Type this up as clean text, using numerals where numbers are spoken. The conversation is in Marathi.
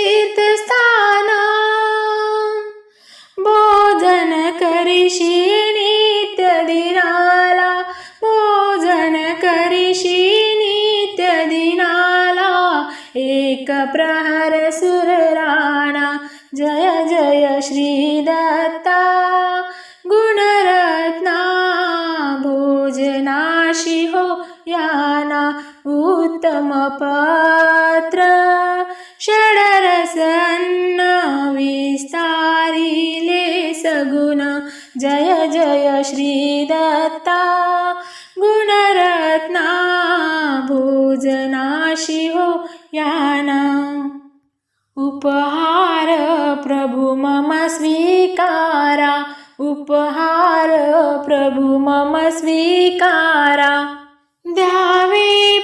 आत्मतीर्थस्थाना भोजन करीशी नित्य दिनाला भोजन करीशी नित्य दिनाला एक प्रहर सुरराणा जय जय श्री दत्ता गुणरत्ना भोजनाशी हो याना उत्तम पत्र षडरस अन्न विस्तारिले सगुण जय जय श्री दत्ता गुणरत्ना भोजनाशी हो याना उपहार प्रभु मम स्वीकारा उपहार प्रभु मम स्वीकारा द्यावे